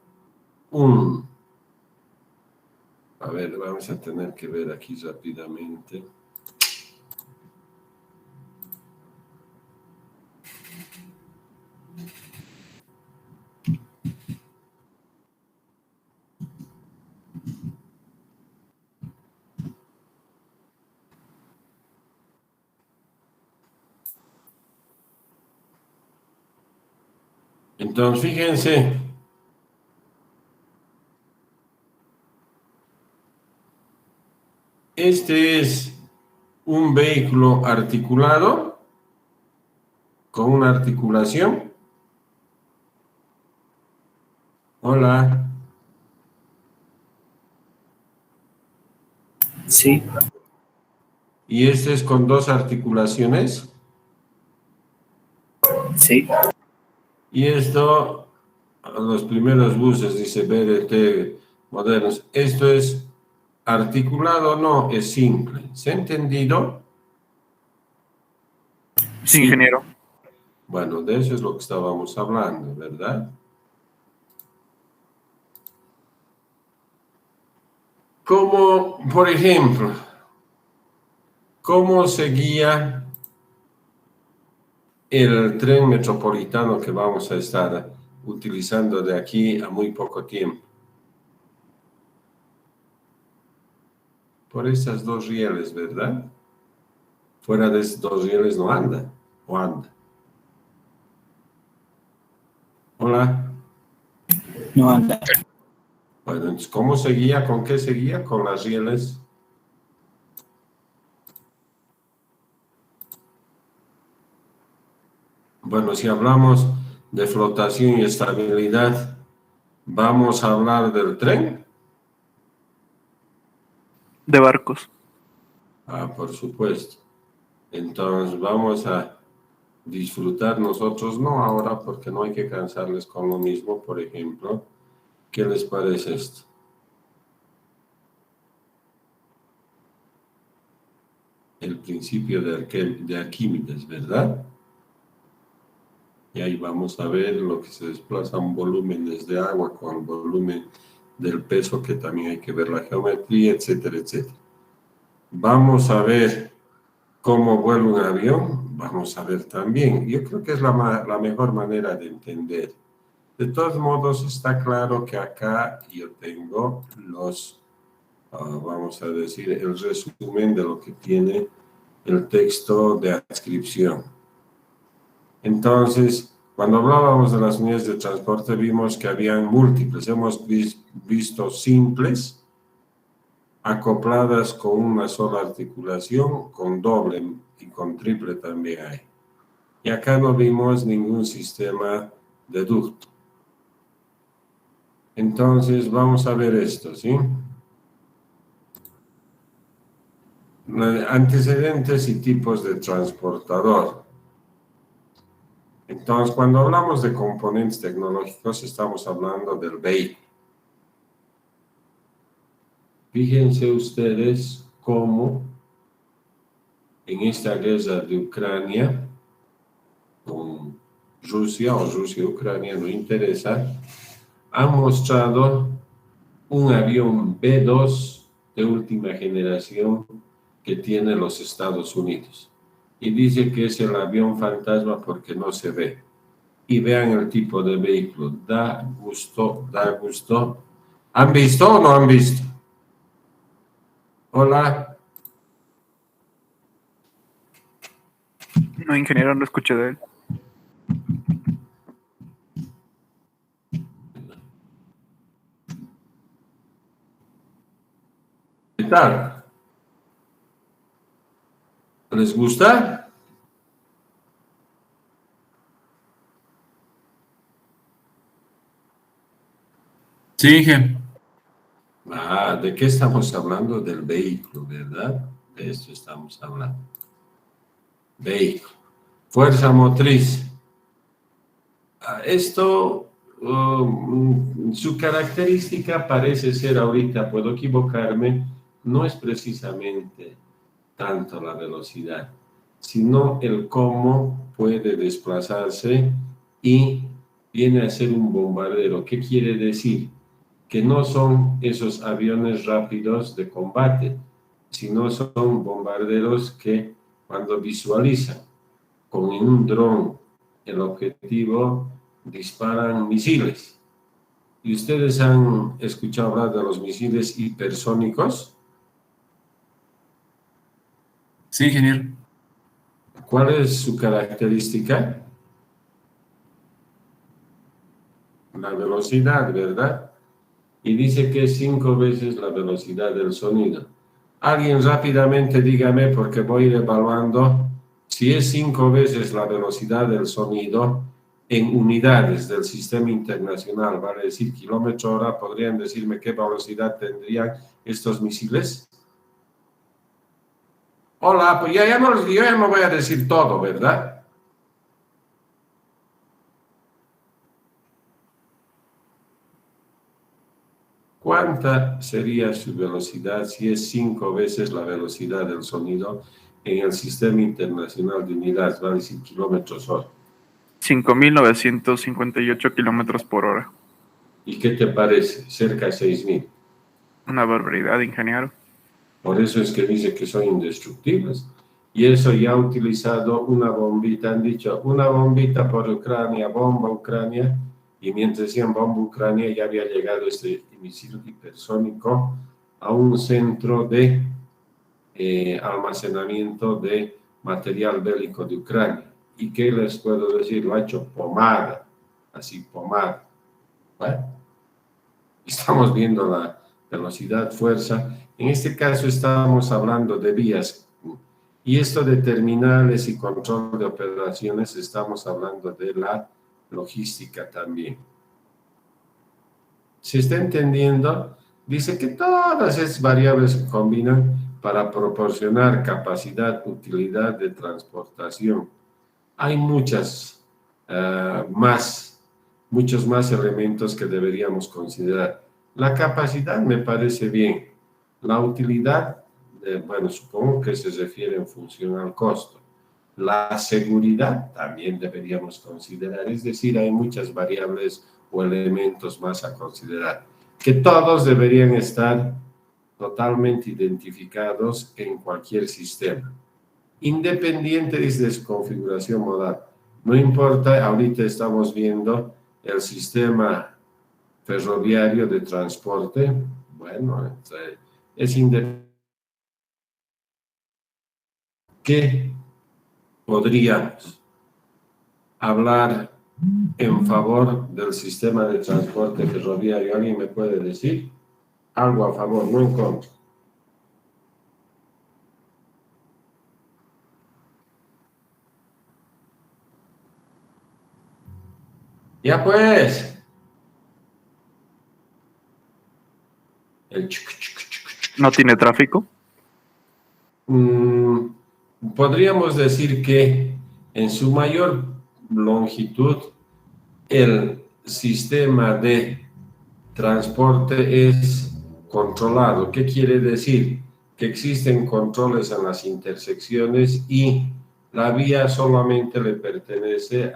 a ver, vamos a tener que ver aquí rápidamente. Entonces, fíjense, este es un vehículo articulado con una articulación. Hola. Sí, Y este es con 2 articulaciones. sí, Y esto, los primeros buses, dice BRT modernos, esto es articulado, no, es simple. ¿Se ha entendido? Sí, ingeniero. Bueno, de eso es lo que estábamos hablando, ¿verdad? Como, por ejemplo, ¿cómo seguía el tren metropolitano que vamos a estar utilizando de aquí a muy poco tiempo? Por esas 2 rieles, ¿verdad? Fuera de esos 2 rieles no anda, o anda. Hola. no anda. Bueno, entonces, ¿cómo seguía? ¿Con qué seguía? Con las rieles. Bueno, si hablamos de flotación y estabilidad, ¿vamos a hablar del tren? De barcos. Ah, por supuesto. Entonces, vamos a disfrutar nosotros, no ahora, porque no hay que cansarles con lo mismo, por ejemplo. ¿Qué les parece esto? El principio de Arquímedes, ¿verdad? Y ahí vamos a ver lo que se desplazan volúmenes de agua con el volumen del peso, que también hay que ver la geometría, etcétera, etcétera. Vamos a ver cómo vuela un avión, vamos a ver también. Yo creo que es la mejor manera de entender. De todos modos, está claro que acá yo tengo vamos a decir, el resumen de lo que tiene el texto de adscripción. Entonces, cuando hablábamos de las unidades de transporte, vimos que habían múltiples. Hemos visto simples, acopladas con una sola articulación, con doble y con triple también hay. Y acá no vimos ningún sistema de ducto. Entonces, vamos a ver esto, ¿sí? Antecedentes y tipos de transportador. Entonces, cuando hablamos de componentes tecnológicos, estamos hablando del vehículo. Fíjense ustedes cómo en esta guerra de Ucrania, con Rusia o Rusia-Ucrania, no interesa, han mostrado un avión B-2 de última generación que tiene los Estados Unidos. Y dice que es el avión fantasma porque no se ve. Y vean el tipo de vehículo. Da gusto, da gusto. ¿Han visto o no han visto? Hola. No, ingeniero, no escuché de él. ¿Qué tal? ¿Les gusta? Sí, Inge. ¿De qué estamos hablando? Del vehículo, ¿verdad? De esto estamos hablando. Vehículo. Fuerza motriz. Esto, su característica parece ser ahorita, puedo equivocarme, no es precisamente tanto la velocidad, sino el cómo puede desplazarse y viene a ser un bombardero. ¿Qué quiere decir? Que no son esos aviones rápidos de combate, sino son bombarderos que cuando visualizan con un dron el objetivo, disparan misiles. ¿Y ustedes han escuchado hablar de los misiles hipersónicos? Sí, ingeniero. ¿Cuál es su característica? La velocidad, ¿verdad? Y dice que es 5 veces la velocidad del sonido. Alguien rápidamente dígame, porque voy a ir evaluando, si es 5 veces la velocidad del sonido en unidades del sistema internacional, vale decir kilómetro hora, ¿podrían decirme qué velocidad tendrían estos misiles? Hola, pues yo ya no voy a decir todo, ¿verdad? ¿Cuánta sería su velocidad si es 5 veces la velocidad del sonido en el sistema internacional de unidades, vale decir kilómetros hora? 5.958 kilómetros por hora. ¿Y qué te parece? Cerca de 6.000. Una barbaridad, ingeniero. Por eso es que dice que son indestructibles. Y eso ya ha utilizado una bombita, han dicho una bombita por Ucrania, bomba Ucrania, y mientras decían bomba Ucrania ya había llegado este misil hipersónico a un centro de almacenamiento de material bélico de Ucrania. ¿Y qué les puedo decir? Lo ha hecho pomada, así pomada. ¿Vale? Estamos viendo la velocidad, fuerza. En este caso estamos hablando de vías. Y esto de terminales y control de operaciones, estamos hablando de la logística también. ¿Se está entendiendo? Dice que todas esas variables se combinan para proporcionar capacidad, utilidad de transportación. Hay muchos más elementos que deberíamos considerar. La capacidad me parece bien. La utilidad, bueno, supongo que se refiere en función al costo. La seguridad también deberíamos considerar, es decir, hay muchas variables o elementos más a considerar, que todos deberían estar totalmente identificados en cualquier sistema, independiente de su configuración modal. No importa, ahorita estamos viendo el sistema ferroviario de transporte, bueno, es independiente. ¿Qué podríamos hablar en favor del sistema de transporte ferroviario? ¿Alguien me puede decir? Algo a favor, no en contra. Ya pues. El ¿No tiene tráfico? Podríamos decir que en su mayor longitud el sistema de transporte es controlado. ¿Qué quiere decir? Que existen controles en las intersecciones y la vía solamente le pertenece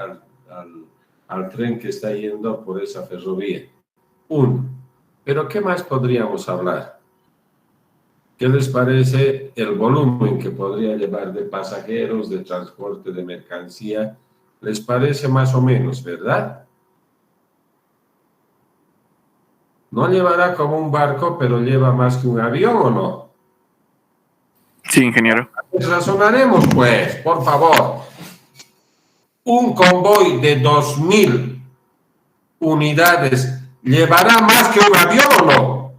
al tren que está yendo por esa ferrovía. Pero ¿qué más podríamos hablar? ¿Qué les parece el volumen que podría llevar de pasajeros, de transporte de mercancía? ¿Les parece más o menos, verdad? No llevará como un barco, pero lleva más que un avión, ¿o no? Sí, ingeniero. Razonaremos, pues, por favor. Un convoy de 2.000 unidades llevará más que un avión o no.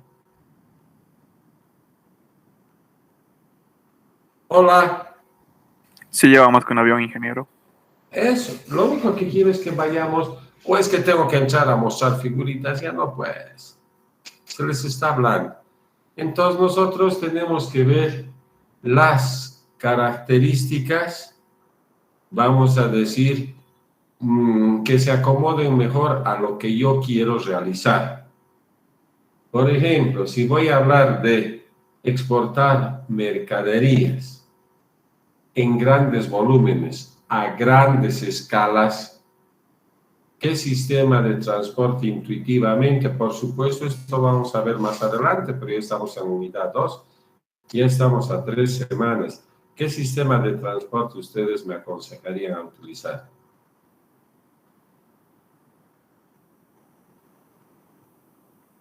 Hola. Sí lleva más que un avión, ingeniero. Eso, lo único que quiero es que vayamos, o es que tengo que entrar a mostrar figuritas, ya no pues, se les está hablando. Entonces nosotros tenemos que ver las características, vamos a decir, que se acomoden mejor a lo que yo quiero realizar. Por ejemplo, si voy a hablar de exportar mercaderías en grandes volúmenes, a grandes escalas, ¿qué sistema de transporte intuitivamente? Por supuesto, esto vamos a ver más adelante, pero ya estamos en unidad 2, ya estamos a 3 semanas. ¿Qué sistema de transporte ustedes me aconsejarían a utilizar?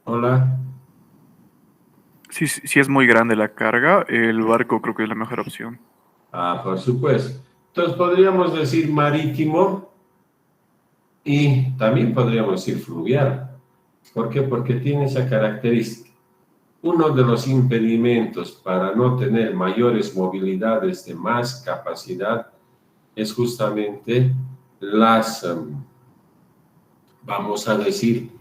Hola. Si es muy grande la carga, el barco creo que es la mejor opción. Ah, por supuesto. Entonces podríamos decir marítimo y también podríamos decir fluvial. ¿Por qué? Porque tiene esa característica. Uno de los impedimentos para no tener mayores movilidades de más capacidad es justamente las, vamos a decir,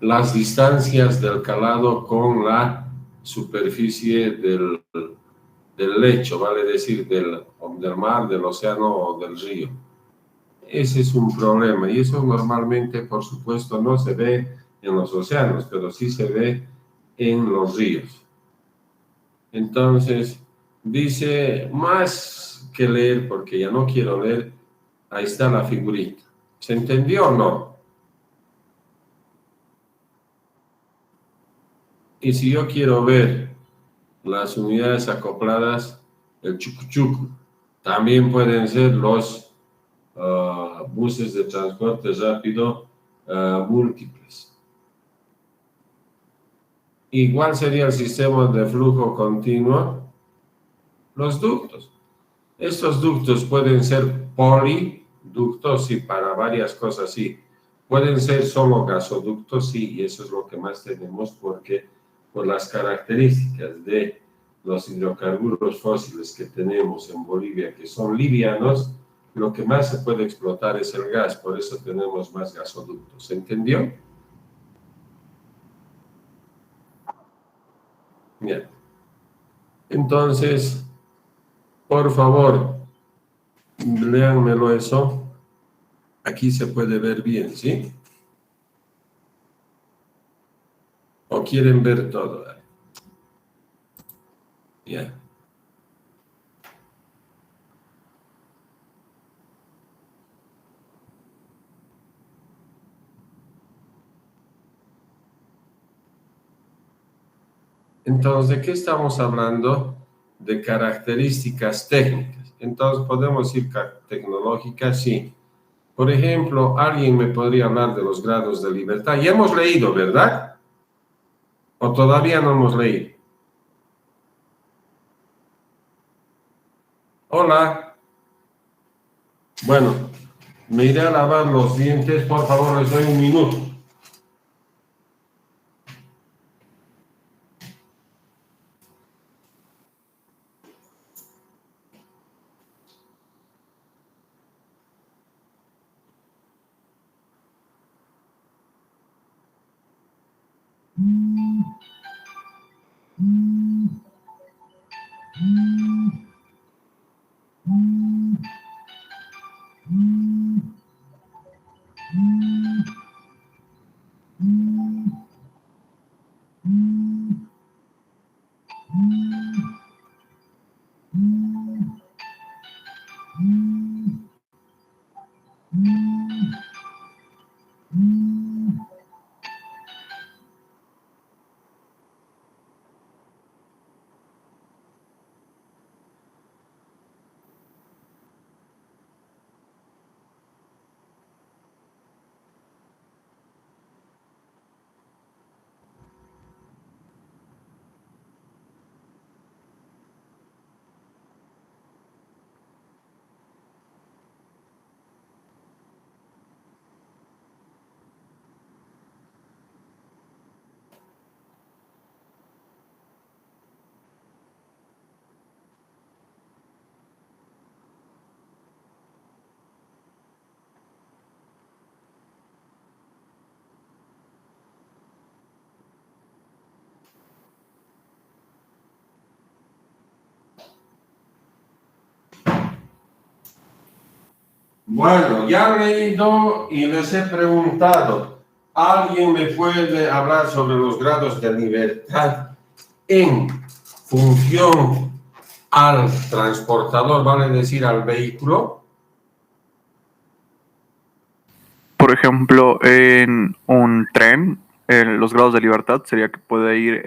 las distancias del calado con la superficie del lecho, vale decir, del mar, del océano o del río. Ese es un problema y eso normalmente, por supuesto, no se ve en los océanos, pero sí se ve en los ríos. Entonces, dice, más que leer, porque ya no quiero leer, ahí está la figurita. ¿Se entendió o no? Y si yo quiero ver las unidades acopladas, el chucuchuco, también pueden ser los buses de transporte rápido múltiples. Igual sería el sistema de flujo continuo, los ductos. Estos ductos pueden ser poliductos, sí, para varias cosas, sí. Pueden ser solo gasoductos, sí, y eso es lo que más tenemos porque por las características de los hidrocarburos fósiles que tenemos en Bolivia, que son livianos, lo que más se puede explotar es el gas, por eso tenemos más gasoductos. ¿Se entendió? Bien. Entonces, por favor, léanmelo eso. Aquí se puede ver bien, ¿sí? ¿O quieren ver todo? Ya. Entonces, ¿de qué estamos hablando? De características técnicas. Entonces, podemos decir tecnológicas, sí. Por ejemplo, alguien me podría hablar de los grados de libertad. Ya hemos leído, ¿verdad? ¿O todavía no hemos leído? Hola. Bueno, me iré a lavar los dientes. Por favor, les doy un minuto. Bueno, ya he leído y les he preguntado. ¿Alguien me puede hablar sobre los grados de libertad en función al transportador, vale decir, al vehículo? Por ejemplo, en un tren, los grados de libertad sería que puede ir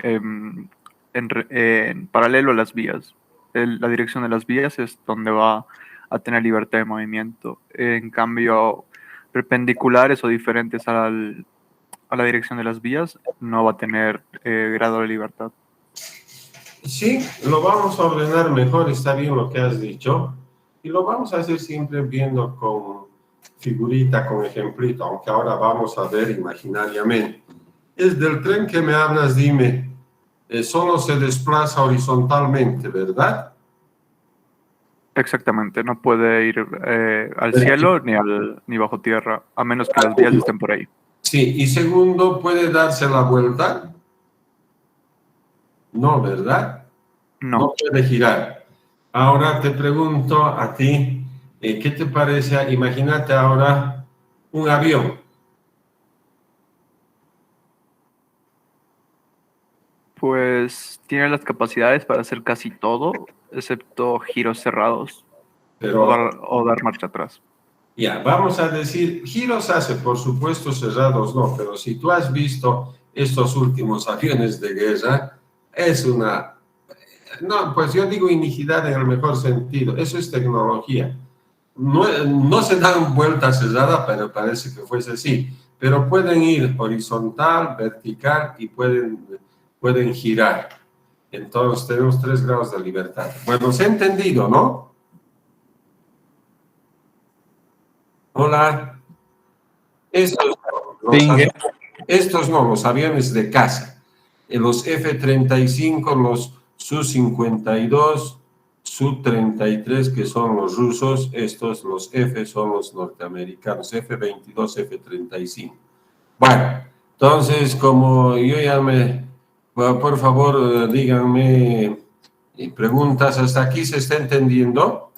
en paralelo a las vías. La dirección de las vías es donde va a tener libertad de movimiento. En cambio, perpendiculares o diferentes a la dirección de las vías, no va a tener grado de libertad. Sí, lo vamos a ordenar mejor, está bien lo que has dicho. Y lo vamos a hacer siempre viendo con figurita, con ejemplito, aunque ahora vamos a ver imaginariamente. Es del tren que me hablas, dime, solo se desplaza horizontalmente, ¿verdad? Exactamente, no puede ir al cielo ni bajo tierra, a menos que las vías estén por ahí. Sí, y segundo, ¿puede darse la vuelta? No, ¿verdad? No puede girar. Ahora te pregunto a ti, ¿qué te parece? Imagínate ahora un avión. Pues tiene las capacidades para hacer casi todo, excepto giros cerrados Pero o dar marcha atrás. ya, vamos a decir, giros hace, por supuesto, cerrados no, pero si tú has visto estos últimos aviones de guerra, es una, no, pues yo digo iniquidad en el mejor sentido, eso es tecnología. No se dan vueltas cerradas, pero parece que fuese así, pero pueden ir horizontal, vertical y pueden girar. Entonces tenemos 3 grados de libertad. Bueno, se ha entendido, ¿no? Hola. Estos no, los aviones de caza. Los F-35, los Su-52, Su-33, que son los rusos, estos, los F, son los norteamericanos, F-22, F-35. Bueno, entonces, como yo ya por favor, díganme preguntas, ¿hasta aquí se está entendiendo?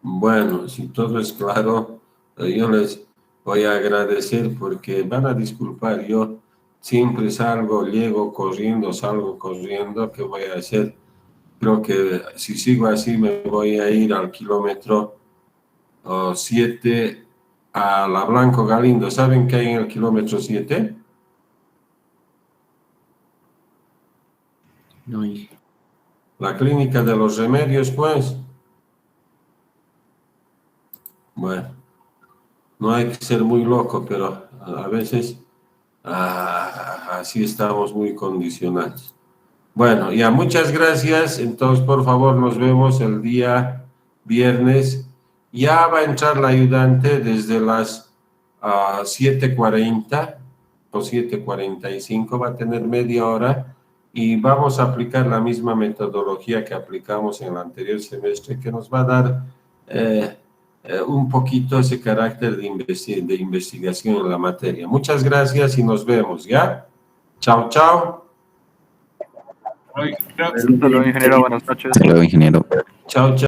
Bueno, si todo es claro, yo les voy a agradecer porque van a disculpar, yo siempre salgo corriendo, ¿qué voy a hacer? Creo que si sigo así me voy a ir al kilómetro 7 a la Blanco Galindo. ¿Saben qué hay en el kilómetro 7? No. La clínica de los remedios, pues. Bueno, no hay que ser muy loco, pero a veces así estamos muy condicionados. Bueno, ya muchas gracias. Entonces, por favor, nos vemos el día viernes. Ya va a entrar la ayudante desde las 7:40 o 7:45, va a tener media hora y vamos a aplicar la misma metodología que aplicamos en el anterior semestre, que nos va a dar un poquito ese carácter de investigación en la materia. Muchas gracias y nos vemos, ¿ya? Chao, chao. Hasta luego, ingeniero. Buenas noches. Hasta luego, ingeniero. Chao, chao.